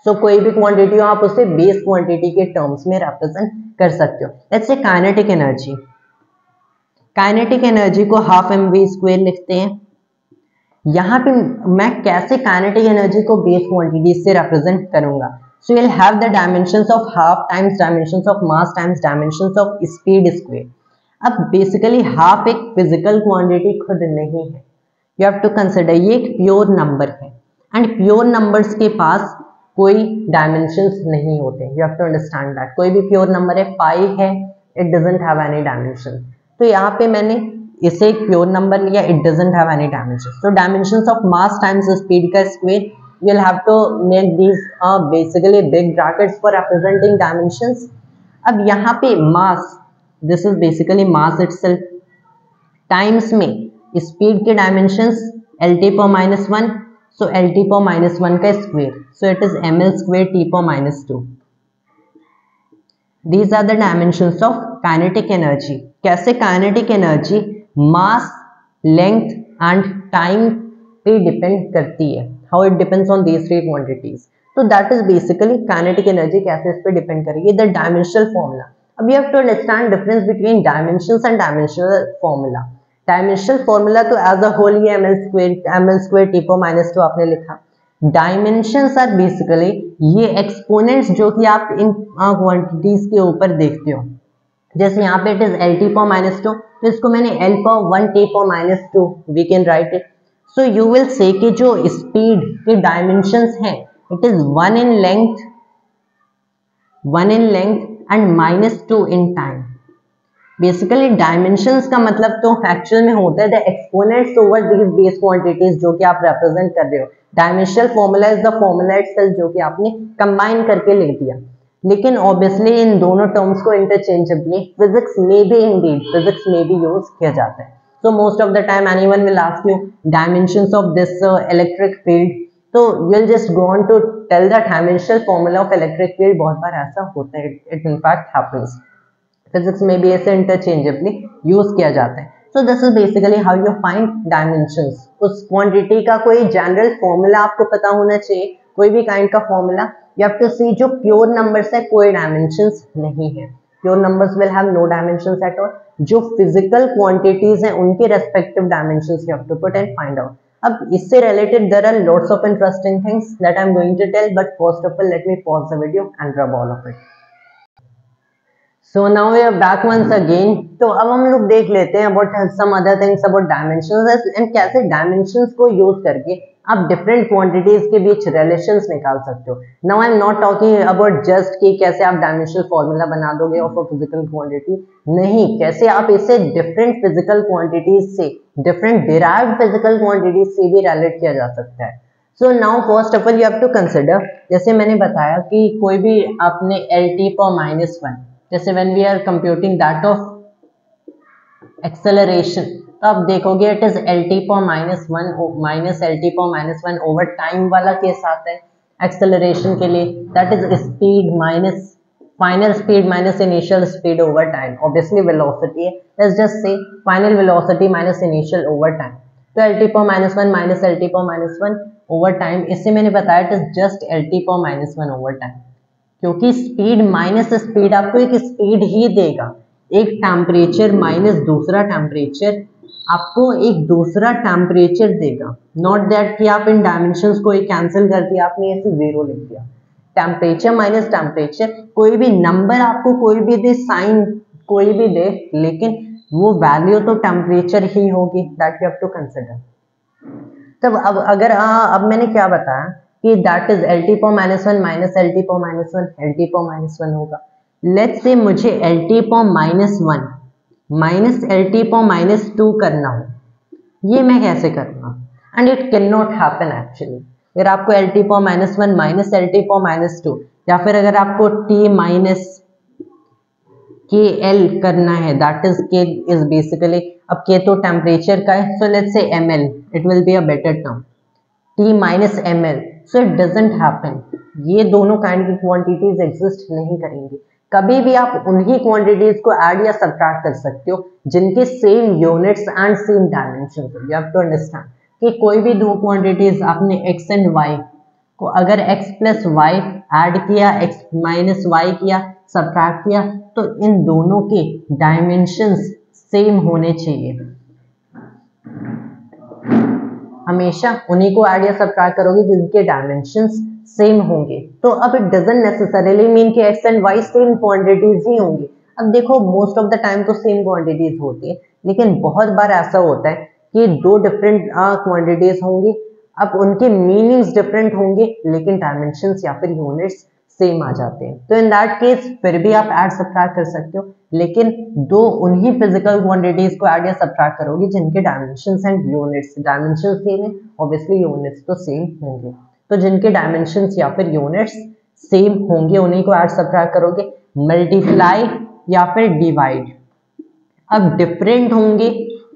सो कोई भी क्वांटिटी हो आप उसे बेस क्वांटिटी के टर्म्स में रिप्रेजेंट कर सकते हो। Let's say kinetic energy, kinetic energy को हाफ mv² लिखते हैं। यहाँ पे मैं कैसे काइनेटिक एनर्जी को बेस क्वांटिटी से रिप्रेजेंट करूंगा। सो you'll have the dimensions of half times dimensions of mass times dimensions of speed square। अब बेसिकली हाफ एक फिजिकल क्वांटिटी खुद नहीं है, यू हैव टू कंसिडर ये एक प्योर नंबर है एंड प्योर नंबर्स के पास कोई डायमेंशंस नहीं होते। You have to understand that. कोई भी प्योर नंबर है, पाई है, it doesn't have any dimension. तो यहाँ पे मैंने इसे एक प्योर नंबर लिया, it doesn't have any dimension. तो dimensions of mass times speed का square, you'll have to make these basically big brackets for representing dimensions। अब यहाँ पे mass, this is basically mass itself, times में speed के dimensions L_-1, so L_-1 का square, so it is ml² T⁻²। These are the dimensions of kinetic energy। कैसे kinetic energy mass, length and time पे depend करती है, how it depends on these three quantities। so that is basically kinetic energy कैसे इस पे depend करेगी, the dimensional formula। अब you have to understand difference between dimensions and dimensional formula। dimensional formula तो as a whole ये ml² T⁻² आपने लिखा। dimensions are basically ये exponents जो कि आप इन quantities के ऊपर देखते हो। जैसे यहाँ पे it is L_-2, तो इसको मैंने L⁻1 T⁻², we can write it। So you will say कि जो स्पीड के डायमेंशंस हैं, it is 1 in length and -2 in time। Basically dimensions का मतलब तो एक्चुअल में होता है the exponents over these base quantities जो कि आप रिप्रेजेंट कर रहे हो। Dimensional formula is the formula itself जो कि आपने कंबाइन करके लिख दिया। लेकिन ऑब्वियसली इन दोनों टर्म्स को इंटरचेंजेबली फिजिक्स में भी यूज किया जाता है। So most of the time anyone will ask you dimensions of this electric field, so you'll just go on to tell the dimensional formula of electric field। बहुत बार ऐसा होता है, it in fact happens। Physics में भी ऐसे interchangeably use किया जाता है। So this is basically how you find dimensions। उस quantity का कोई general formula आपको पता होना चाहिए, कोई भी kind का formula। You have to see जो pure numbers है कोई dimensions नहीं है, pure numbers will have no dimensions at all। जो फिजिकल क्वांटिटीज हैं उनके respective dimensions you have to put and find out. अब इससे related there are lots of interesting things that I am going to tell, but first of all let me pause the video and rub all of it. So now we are back once again. तो अब हम लोग देख लेते हैं about some other things about dimensions and कैसे dimensions को use करके आप डिफरेंट क्वांटिटीज के बीच रिलेशंस निकाल सकते हो। Now I am not talking about just कि कैसे आप डायमेंशनल फॉर्मूला बना दोगे ऑफ अ फिजिकल क्वांटिटी, नहीं, कैसे आप इसे डिफरेंट फिजिकल क्वांटिटीज से, डिफरेंट डिराइव्ड फिजिकल क्वांटिटीज से भी रिलेट किया जा सकता है। So now first of all you have to consider, जैसे मैंने बताया कि कोई भी आपने L_-1, जैसे when we are computing that of acceleration, तो आप देखोगे it is L_-1 over time वाला केस आता है एक्सेलरेशन के लिए, that is speed minus final speed minus initial speed over time. Obviously velocity है, let's just say final velocity minus initial over time. तो L_-1 minus L_-1 over time, इससे मैंने बताया it is just L_-1 over time, क्योंकि speed minus speed आपको एक speed ही देगा। एक टेम्परेचर माइनस दूसरा टेम्परेचर आपको एक दूसरा टेम्परेचर देगा। नॉट दैट कि आप इन डायमेंशंस को कैंसिल कर दिया, आपने ऐसे 0 लिख दिया। टेम्परेचर माइनस टेम्परेचर, कोई भी नंबर आपको कोई भी दे, साइन कोई भी दे, लेकिन वो वैल्यू तो टेम्परेचर ही होगी, that you have to consider. तब अब अगर अब मैंने क्या बताया कि that is L_-1 minus L_-1 होगा। लेट्स से मुझे L_-1 माइनस L_-2 करना हो, ये मैं कैसे करूँगा? And it can not happen actually. अगर आपको L_-1 माइनस L_-2, या फिर अगर आपको T माइनस KL करना है, that is K is basically, अब K तो टेम्परेचर का है, so let's say ml, it will be a better term, T minus ml। So it doesn't happen, ये दोनों काइंड की क्वांटिटीज एग्जिस्ट नहीं करेंगी। कभी भी आप उन्हीं क्वांटिटीज को ऐड या सब्ट्रैक्ट कर सकते हो जिनके same units and same dimension हो। यू हैव टू अंडरस्टैंड कि कोई भी दो क्वांटिटीज आपने x एंड y को अगर x प्लस वाई ऐड किया, x माइनस वाई किया, सब्ट्रैक्ट किया, तो इन दोनों के डायमेंशंस सेम होने चाहिए। हमेशा उन्हीं को ऐड या सब्ट्रैक्ट करोगे जिनके डायमेंशंस सेम होंगे। तो अब इट डजंट नेसेसरीली मीन कि x and y same quantities ही होंगी। अब देखो मोस्ट ऑफ द टाइम तो सेम क्वांटिटीज होती है, लेकिन बहुत बार ऐसा होता है कि दो डिफरेंट क्वांटिटीज होंगी, अब उनके मीनिंग्स डिफरेंट होंगे लेकिन डायमेंशंस या फिर यूनिट्स सेम आ जाते हैं। तो इन दैट केस फिर भी आप ऐड सब्ट्रैक्ट कर सकते हो, लेकिन दो उन्हीं फिजिकल क्वांटिटीज को ऐड या सब्ट्रैक्ट करोगे जिनके dimensions and units, dimensions same है ऑब्वियसली यूनिट्स तो सेम होंगे। तो जिनके डायमेंशंस या फिर यूनिट्स सेम होंगे उन्हीं को ऐड सब्ट्रैक्ट करोगे। मल्टीप्लाई या फिर डिवाइड, अब डिफरेंट होंगे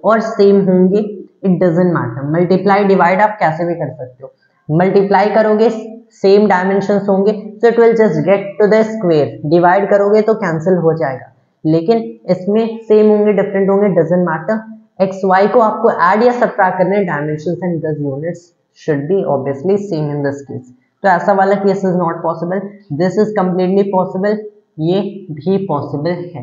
और सेम होंगे it doesn't matter. Multiply divide आप कैसे भी कर सकते हो। मल्टीप्लाई करोगे सेम डायमेंशंस होंगे so it will just get to the square, divide करोगे तो कैंसिल हो जाएगा, लेकिन इसमें सेम होंगे डिफरेंट होंगे डजंट मैटर। एक्स वाई को आपको ऐड या सब्ट्रैक्ट करने डायमेंशंस एंड दस units should be obviously same in this case। तो ऐसा वाला case is not possible, this is completely possible, ये भी पॉसिबल है,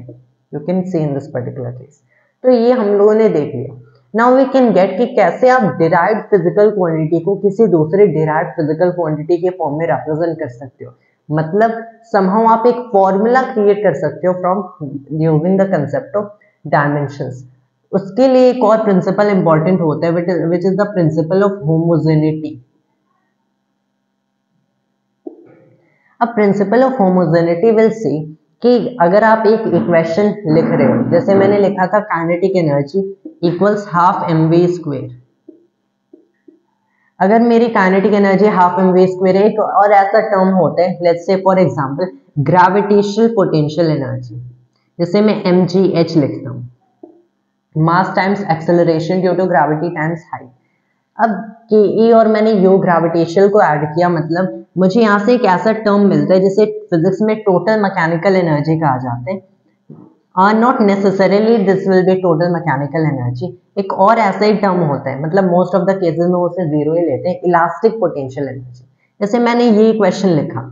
you can see in this particular case. तो ये हम लोगों ने देख लिया। नाउ वी कैन गेट कि कैसे आप डिराइव्ड फिजिकल क्वांटिटी को किसी दूसरे डिराइव्ड फिजिकल क्वांटिटी के फॉर्म में रिप्रेजेंट कर सकते हो। मतलब समहाउ आप एक फॉर्मूला क्रिएट कर सकते हो from using the concept of dimensions. उसके लिए एक और प्रिंसिपल इंपॉर्टेंट होता है which is the principle of homogeneity. अब principle of homogeneity will see कि अगर आप एक इक्वेशन लिख रहे हो, जैसे मैंने लिखा था kinetic energy equals half mv square. अगर मेरी kinetic energy half mv square है, एक और ऐसा टर्म होता है let's say for example gravitational potential energy, जिसे मैं mgh लिखता हूँ, mass times acceleration due to gravity times height. अब के और मैंने यो ग्रेविटेशनल को ऐड किया, मतलब मुझे यहाँ से एक ऐसा टर्म मिलता है जिसे फिजिक्स में टोटल मैकेनिकल एनर्जी कहा जाता है। Not necessarily this will be total mechanical energy, एक और ऐसा ही टर्म होता है, मतलब मोस्ट ऑफ द केसेस में उसे जीरो ही लेते हैं, इलास्टिक पोटेंशियल एनर्जी। जैसे मैंने ये क्वेश्चन लिखा,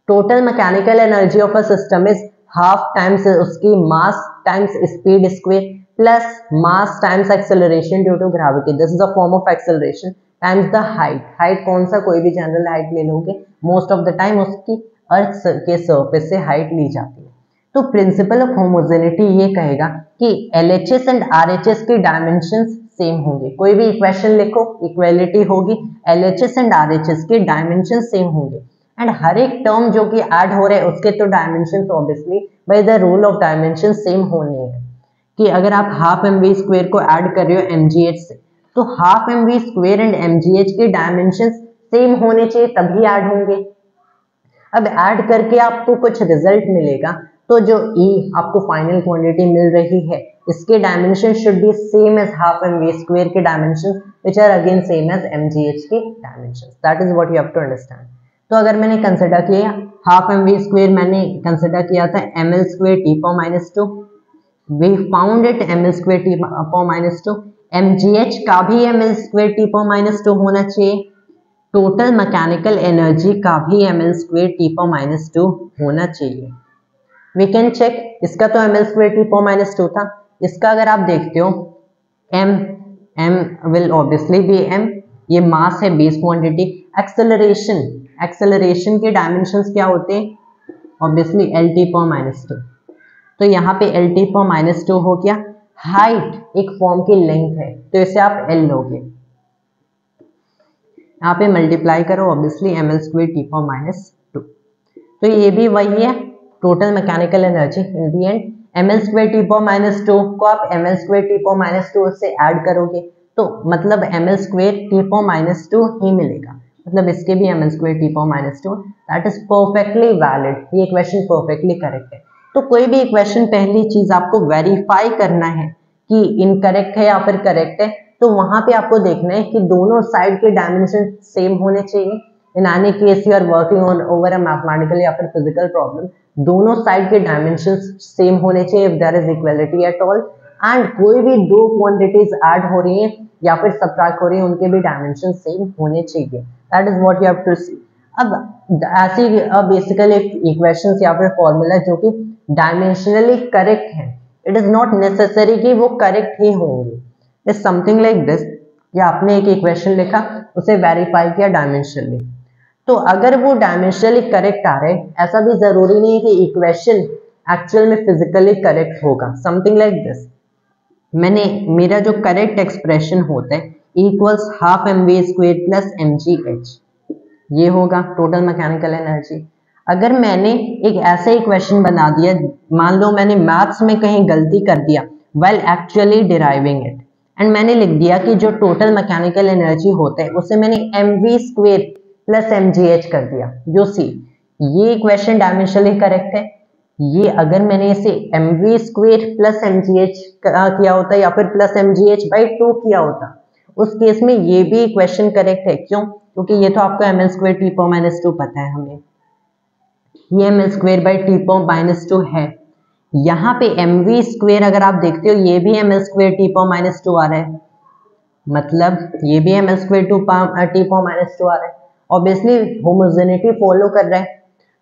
total mechanical energy of a system is half times उसकी mass times speed square plus mass times acceleration due to gravity, this is a form of acceleration, times the height. Height कौन सा, कोई भी general height ले लोगे, most of the time उसकी अर्थ के surface से हाइट ली जाती है। तो प्रिंसिपल ऑफ होमोजेनिटी ये कहेगा कि LHS एंड RHS के डायमेंशंस सेम होंगे। कोई भी इक्वेशन लिखो, इक्वालिटी होगी, LHS एंड RHS के डायमेंशन सेम होंगे, एंड हर एक टर्म जो कि ऐड हो रहे हैं उसके तो dimension obviously by the rule of dimension same होने हैं। कि अगर आप हाफ mv स्क्वायर को ऐड कर रहे हो mgh से, तो half mv square and mgh के डायमेंशन सेम होने चाहिए तभी ऐड होंगे। अब ऐड करके आपको कुछ रिजल्ट मिलेगा, तो जो E आपको फाइनल क्वांटिटी मिल रही है इसके dimension should be same as half mv square के dimension which are again same as mgh के dimension. That is what you have to understand. तो अगर मैंने कंसिडर किया हाफ mv स्क्वायर, मैंने कंसिडर किया था ml square t power minus 2, we found it ml square t power minus 2, mgh का भी ml square t power minus 2 होना चाहिए, टोटल मैकेनिकल एनर्जी का भी ml square t power minus 2 होना चाहिए। वी कैन चेक, इसका तो ml square t power minus 2 था, इसका अगर आप देखते हो m will obviously be m, ये मास है बेस क्वांटिटी। एक्सेलरेशन के डायमेंशंस क्या होते हैं, ऑब्वियसली lt पावर माइनस 2, तो यहाँ पे lt पावर माइनस 2 हो गया। हाइट एक फॉर्म की लेंथ है तो इसे आप l लोगे, यहाँ पे मल्टीप्लाई करो obviously ml square t power minus 2, तो ये भी वही है total mechanical energy. In the and ml square t power minus 2 को आप ml square t power minus 2 से ऐड करोगे तो मतलब ml square t power minus 2 ही मिलेगा, मतलब इसके भी ml square t power minus 2, that is perfectly valid, ये इक्वेशन परफेक्टली करेक्ट है। तो कोई भी इक्वेशन पहली चीज आपको वेरीफाई करना है कि इनकरेक्ट है या फिर करेक्ट है, तो वहां पे आपको देखना है कि दोनों साइड के डायमेंशन सेम होने चाहिए, in any case you are working on over a mathematical या फिर फिजिकल प्रॉब्लम, दोनों साइड के डायमेंशंस सेम होने चाहिए if there is equality at all, and कोई भी दो क्वांटिटीज ऐड हो रही हैं या फिर सबट्रैक्ट हो रही है उनके भी डायमेंशन सेम होने चाहिए। That is what you have to see. अब ऐसी बेसिकली इक्वेशंस या फिर फॉर्मूला जो कि डायमेंशनली करेक्ट है, इट इज नॉट नेसेसरी कि वो करेक्ट ही होंगे। इज समथिंग लाइक दिस कि आपने एक इक्वेशन लिखा, उसे वेरीफाई किया डायमेंशनली, तो अगर वो डायमेंशनली करेक्ट आ रहे, ऐसा भी जरूरी नहीं है कि इक्वेशन एक्चुअल में फिजिकली करेक्ट होगा। समथिंग लाइक दिस, मैंने मेरा जो करेक्ट एक्सप्रेशन होता है equals half M V square plus M G H, ये होगा टोटल मैकेनिकल एनर्जी। अगर मैंने एक ऐसा इक्वेशन बना दिया, मान लो मैंने मैथ्स में कहीं गलती कर दिया while actually deriving it, and मैंने लिख दिया कि जो टोटल मैकेनिकल एनर्जी होता है उसे मैंने M V square plus M G H कर दिया, जो सी, ये इक्वेशन डायमेंशनली करेक्ट है। ये अगर मैंने इसे M V square plus M G H किया होता या फिर plus M G H by 2 किया होता, उस केस में ये भी इक्वेशन करेक्ट है। क्यों? क्योंकि ये तो आपको M L square T power minus 2 पता है हमें, ये M L square by T power minus 2 है। यहाँ पे एम वी स्क्वेयर अगर आप देखते हो ये भी M L square T power minus 2 आ रहा है, मतलब ये भी M L square T power minus 2 आ रहा है, ऑब्वियसली होमोजेनिटी फॉलो कर रहा है।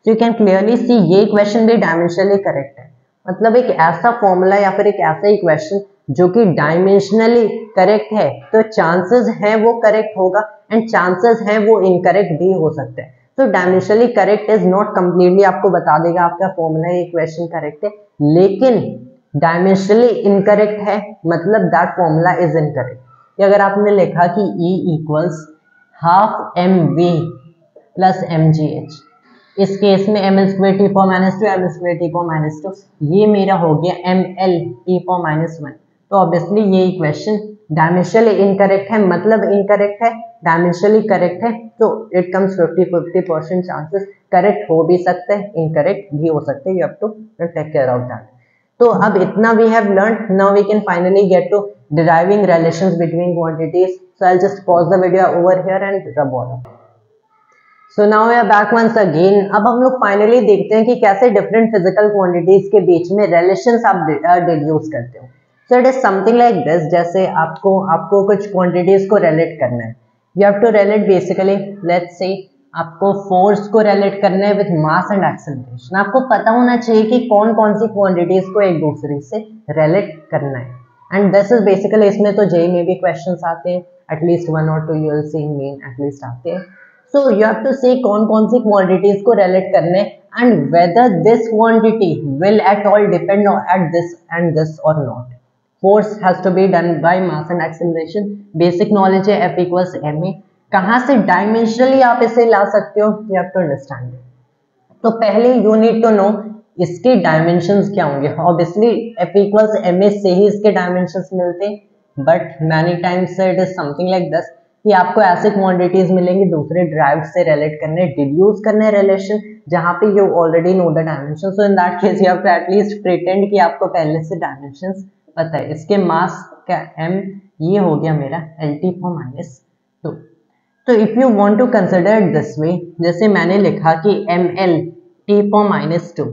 So you can clearly see ये इक्वेशन भी डायमेंशनली करेक्ट है। मतलब एक ऐसा फॉर्मूला या फिर एक ऐसा इक्वेशन जो कि डायमेंशनली करेक्ट है, तो चांसेस है वो करेक्ट होगा एंड चांसेस है वो इनकरेक्ट भी हो सकते हैं। तो dimensionally correct is not completely आपको बता देगा आपका फॉर्मूला या इक्वेशन करेक्ट है, लेकिन डायमेंशनली इनकरेक्ट है, मतलब दैट फॉर्मूला इज इनकरेक्ट। अगर आपने लिखा कि E equals half M V plus M G H, इस केस में M L square T power minus 2 M square T power minus 2, ये मेरा हो गया M L T power minus 1, तो ऑब्वियसली ये इक्वेशन डायमेंशनली इनकरेक्ट है, मतलब इनकरेक्ट है, डायमेंशनली करेक्ट है, तो इट कम्स 50-50% चांसेस करेक्ट हो भी सकते हैं, इनकरेक्ट भी हो सकते हैं, you have to take care of that. तो अब इतना we have learned, now we can finally get to deriving relations between quantities. So I will just pause the video over here and rub on. So now we are back once again. अब हम लोग finally देखते हैं कि कैसे different physical quantities के बीच में relations आप डिड्यूस करते हो। So it is something like this, जैसे आपको कुछ क्वांटिटीज को रिलेट करना है, you have to relate basically, let's say आपको फोर्स को रिलेट करना है विद मास एंड एक्सेलरेशन। आपको पता होना चाहिए कि कौन कौन सी क्वांटिटीज को एक दूसरे से रिलेट करना है, एंड दिस इज बेसिकली, इसमें तो जेई में भी क्वेश्चंस आते हैं, एटलीस्ट 1 और 2 you will see main at least आते हैं। So you have to say कौन कौन सी quantities को relate करने and whether this quantity will at all depend on at this and this or not. Force has to be done by mass and acceleration. Basic knowledge है F equals ma. कहाँ से dimensionally आप इसे ला सकते हो, you have to understand it. तो पहले you need to know इसके dimensions क्या होंगे। Obviously F equals ma से ही इसके dimensions मिलते हैं, but many times it is something like this कि आपको ऐसे क्वांटिटीज मिलेंगी दूसरे ड्राइव से रिलेट करने, डिड्यूस करने रिलेशन, जहां पे you already know the dimension. So in that case you have to at least pretend कि आपको पहले से डायमेंशंस पता है। इसके मास का m, ये हो गया मेरा LT पावर माइनस 2। तो if you want to consider this way, जैसे मैंने लिखा कि ml T power minus 2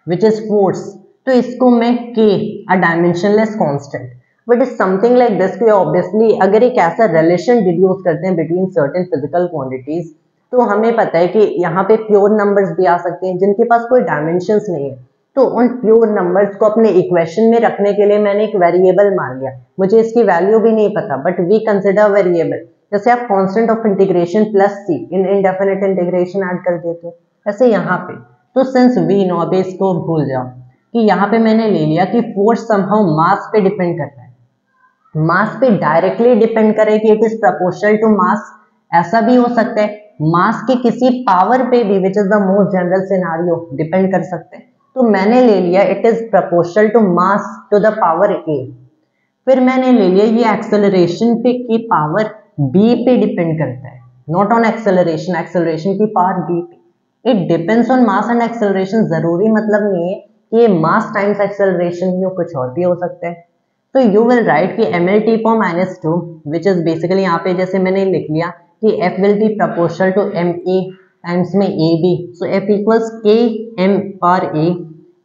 which is force, तो इसको मैं k a dimensionless constant, but is something like this कि ऑब्वियसली अगर एक ऐसा रिलेशन डिड्यूस करते हैं बिटवीन सर्टेन फिजिकल क्वांटिटीज, तो हमें पता है कि यहाँ पे प्योर नंबर्स भी आ सकते हैं जिनके पास कोई डायमेंशंस नहीं है, तो उन प्योर नंबर्स को अपने इक्वेशन में रखने के लिए मैंने एक वेरिएबल मान लिया, मुझे इसकी वैल्यू भी नहीं पता, बट वी कंसिडर वेरिएबल। जैसे आप constant of integration plus C in indefinite integration add कर देते हो, ऐसे यहाँ पे। तो सिंस वी नो, अभी इसको भूल जाओ कि यहाँ पे मैंने ले लिया कि फोर्स समहाउ मास पे डिपेंड करता है, मास पे डायरेक्टली डिपेंड करे कि it is proportional to mass, ऐसा भी हो सकता है मास के किसी पावर पे भी, which is the most general scenario, depend कर सकते हैं। तो मैंने ले लिया it is proportional to mass to the power a। फिर मैंने ले लिया ये एक्सेलरेशन पे की पावर b पे डिपेंड करता है, नॉट ऑन एक्सेलरेशन, एक्सेलरेशन की पावर b पे। It depends on mass and acceleration, जरूरी मतलब नहीं है कि ये मास टाइम्स एक्सेलरेशन ही हो, कुछ और भी हो सकता है। तो यू विल राइट कि ml T power minus 2 which is basically यहाँ पे जैसे मैंने लिख लिया कि f will be proportional to ma times में ab, सो f इक्वल्स k m पर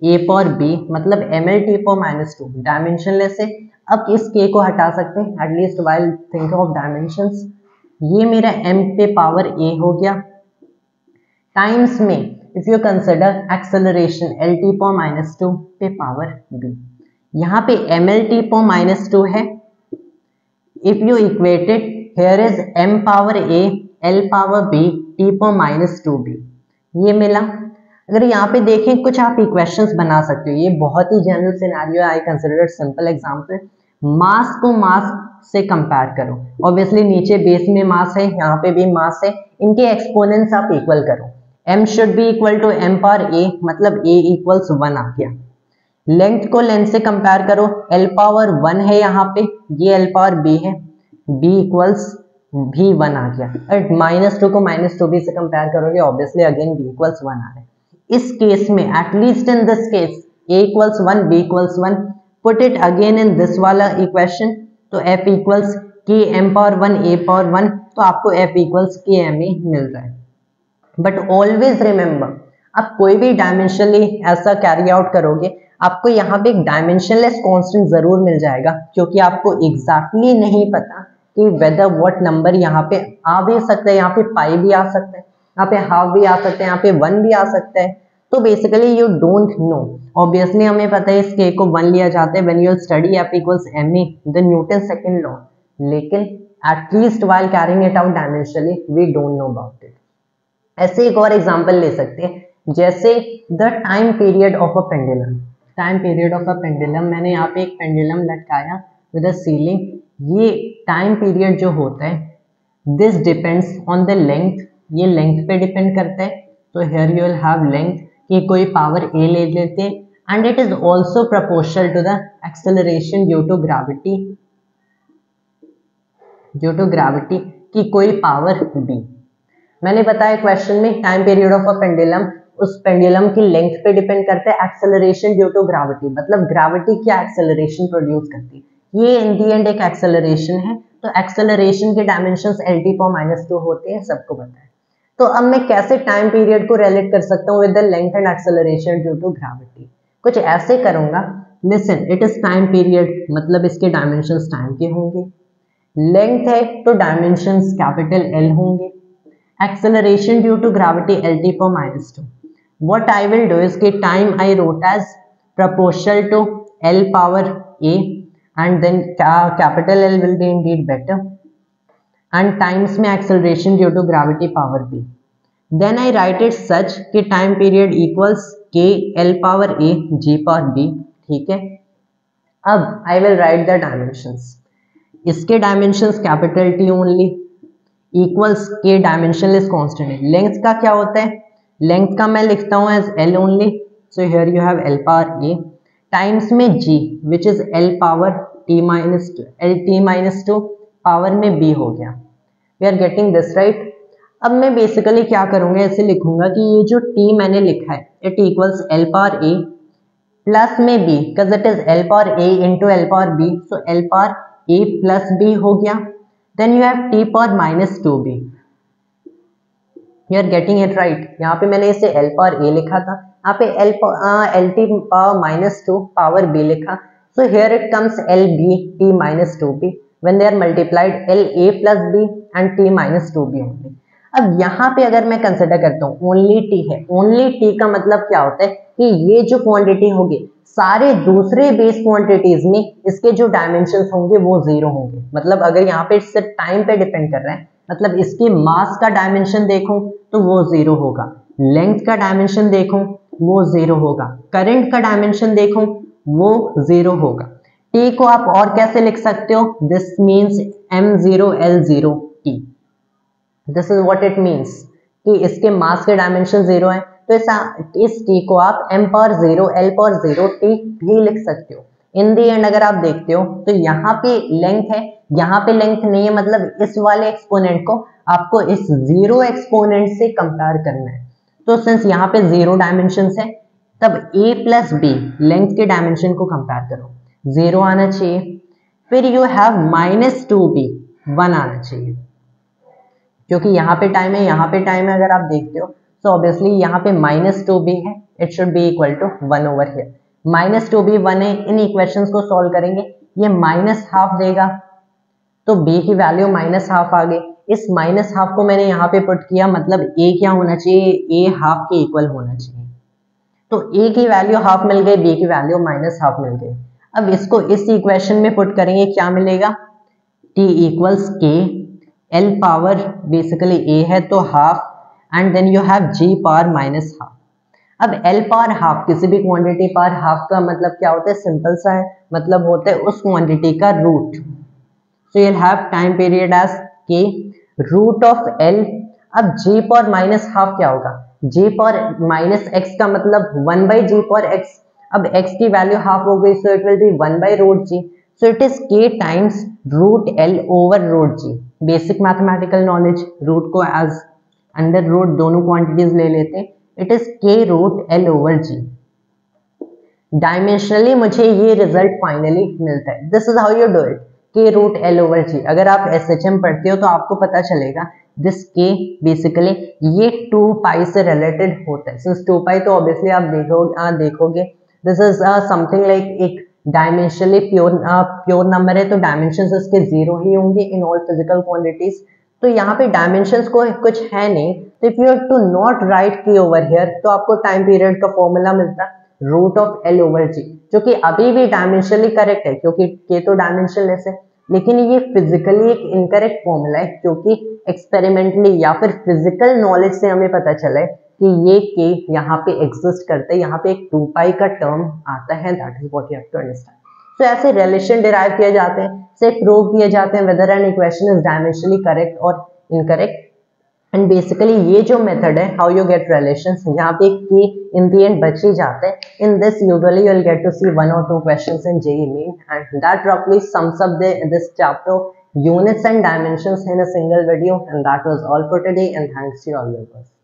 a पर b, मतलब ml t पर -2 डायमेंशनलेस है। अब इस k को हटा सकते हैं at least while think of dimensions. ये मेरा m पे पावर a हो गया टाइम्स में if you consider acceleration L T पर -2 पे पावर b। यहाँ पे ml t पर -2 है। If you equated here is m power a l power b t पर -2b, ये मिला। अगर यहाँ पे देखें कुछ आप इक्वेशंस बना सकते हो, ये बहुत ही general scenario, I consider it simple example. Mass को मास से कंपेयर करो, ऑब्वियसली नीचे बेस में मास है, यहाँ पे भी मास है, इनके एक्सपोनेंट्स आप इक्वल करो। m should be equal to m power a, मतलब a इक्वल्स 1 आ गया। लेंथ को लेंथ से कंपेयर करो, l पावर 1 है यहाँ पे, ये l पावर b है, b इक्वल्स भी 1 आ गया। -2 को -2b से कंपेयर करोगे, ऑब्वियसली अगेन b इक्वल्स 1 आ रहा है। इस केस में at least in this case a equals 1 b equals 1, put it again in this वाला इक्वेशन, तो f equals k m power 1 a power 1, तो आपको f equals k m a मिल रहा है। बट ऑलवेज रिमेंबर, आप कोई भी डायमेंशनली ऐसा कैरी आउट करोगे, आपको यहाँ पे एक डायमेंशनलेस कांस्टेंट जरूर मिल जाएगा, क्योंकि आपको एग्जैक्टली नहीं पता कि वेदर व्हाट नंबर यहाँ पे आ भी सकता है, यहाँ पे पाई भी आ सकता है, यहाँ पे हाफ भी आ सकता है, यहाँ पे 1 भी आ सकता है। तो basically you don't know. Obviously हमें पता है इस k को 1 लिया जाता है when you study f equals ma, the Newton second law, लेकिन at least while carrying it out dimensionally we don't know about it. ऐसे एक और एग्जांपल ले सकते हैं, जैसे the time period of a pendulum. Time period of a pendulum, मैंने यहाँ पे एक पेंडुलम लटकाया विद अ सीलिंग। ये टाइम पीरियड जो होता है, this depends on the length, ये लेंथ पे डिपेंड करता है। तो here you will have length कि कोई पावर a ले लेते हैं, and it is also proportional to the acceleration due to gravity की कोई पावर b। मैंने बताया क्वेश्चन में time period of a pendulum, उस पेंडुलम की लेंथ पे डिपेंड करता है, एक्सेलरेशन ड्यू टू ग्रेविटी, मतलब ग्रेविटी क्या एक्सेलरेशन प्रोड्यूस करती है, ये इन दी एंड एक एक्सेलरेशन है। तो एक्सेलरेशन के डायमेंशंस एल टी पर -2 होते हैं, सबको पता है। तो अब मैं कैसे टाइम पीरियड को रिलेट कर सकता हूँ with the length and acceleration due to gravity, कुछ ऐसे करूंगा। Listen, it is time period, मतलब इसके डायमेंशंस टाइम के होंगे। लेंथ है तो डायमेंशंस कैपिटल एल होंगे। Acceleration due to gravity L T पर -2। What I will do is कि time I wrote as proportional to L power A, and then capital L will be indeed better, and times में acceleration due to gravity power B. Then I write it such कि time period equals K L power A G power B, ठीक है। अब I will write the dimensions. इसके dimensions capital T only equals K dimensionless constant है। Length का क्या होता है? Length का मैं लिखता हूँ as L only. So here you have L power A times में G which is L power T minus 2, L T minus 2 power में B हो गया। We are getting this right? अब मैं बेसिकली क्या करूँगा, ऐसे लिखूंगा कि ये जो T मैंने लिखा है it equals L power A plus में B, because it is L power A into L power B, so L power A plus B हो गया। Then you have T power minus 2B. You are getting it right? यहाँ पे मैंने इसे L power A लिखा था, यहाँ पे L T power minus 2 power B लिखा। So here it comes L B T minus 2B. When they are multiplied, L A plus B and T minus 2B only. अब यहाँ पे अगर मैं कंसिडर करता हूँ ओनली T है, only T का मतलब क्या होता है कि ये जो क्वांटिटी होगी सारे दूसरे बेस क्वांटिटीज में इसके जो डायमेंशंस होंगे वो 0 होंगे। मतलब अगर यहाँ पे सिर्फ टाइम पे डिपेंड कर रहा है, मतलब इसके मास का डायमेंशन देखूं तो वो 0 होगा, लेंथ का डायमेंशन देखूं वो 0 होगा, करंट का डायमेंशन देखूं वो 0 होगा। T को आप और कैसे लिख सकते हो? This means M0 L0 T। This is what it means कि इसके मास के डायमेंशन 0 है, तो इस T को आप M पर 0 L पर 0 T भी लिख सकते हो। इन दी एंड अगर आप देखते हो तो यहाँ पे लेंथ है, यहाँ पे लेंथ नहीं है, मतलब इस वाले एक्सपोनेंट को आपको इस 0 एक्सपोनेंट से कंपेयर करना है। तो सिंस यहाँ पे 0 डायमेंशन है, तब A प्लस B लेंथ के डायमेंशन को कंपेयर करो, 0 आना चाहिए। फिर यू हैव -2B 1 आना चाहिए। क्योंकि यहाँ पे टाइम है, यहाँ पे टाइम है, अगर आप देखते हो तो ऑब्वियसली यहाँ पे -2 भी है, it should be equal to 1 over here. -2 भी 1 है, इन इक्वेशंस को सॉल्व करेंगे, ये -12 देगा, तो b की वैल्यू -12 आ गई। इस -12 को मैंने यहाँ पे पुट किया, मतलब a क्या होना चाहिए, a हाफ के इक्वल होना चाहिए। तो a की वैल्यू हाफ मिल गई, b की वैल्यू -12 मिल गई। अब इसको इस इक्वेशन में पुट करेंगे, क्या मिलेगा, t equals k, l power basically a है तो half, and then you have g power -12। अब l पावर हाफ, किसी भी क्वांटिटी पावर हाफ का मतलब क्या होता है, सिंपल सा है, मतलब होता है उस क्वांटिटी का root. So you'll have time period as k root of l। अब g पावर -12 क्या होगा, g पावर -x का मतलब 1 by g पावर x। अब x की वैल्यू हाफ हो गई, सो it will B 1 by root g, so it is k times root l over root g। Basic mathematical knowledge, root को as under root दोनों quantities ले लेते हैं, it is k root l over g। Dimensionally मुझे ये result finally मिलता है। This is how you do it, k root l over g। अगर आप SHM पढ़ते हो तो आपको पता चलेगा दिस k बेसिकली ये 2 पाई से रिलेटेड होता है। सिंस 2 पाई तो ऑब्वियसली आप देखोगे दिस इज समथिंग लाइक एक डायमेंशनली प्योर नंबर है, तो डायमेंशंस इसके 0 ही होंगे इन ऑल फिजिकल क्वांटिटीज। तो यहाँ पे डायमेंशंस को कुछ है नहीं, तो if you have to not write k over here, तो आपको टाइम पीरियड का फॉर्मूला मिलता है root of l over g, जो कि अभी भी डायमेंशनली करेक्ट है क्योंकि k तो डायमेंशनलेस है, लेकिन ये फिजिकली एक इनकरेक्ट फॉर्मूला है, क्योंकि एक्सपेरिमेंटली या फिर फिजिकल नॉलेज से हमें पता चला है कि ये k यहाँ पे एग्जिस्ट करता है, यहाँ पे एक 2 पाई का टर्म आता है, that is what you have to understand. तो ऐसे रिलेशन डिराइव किए जाते हैं, से प्रूव किए जाते हैं whether an equation is dimensionally correct और इनकरेक्ट। एंड बेसिकली ये जो मेथड है हाउ यू गेट रिलेशंस, यहाँ पे की इन दी एंड बच ही जाते हैं। In this usually you will get to see 1 or 2 questions in JEE Main, and that roughly sums up this chapter units and dimensions in a single video, and that was all for today, and thanks to all viewers.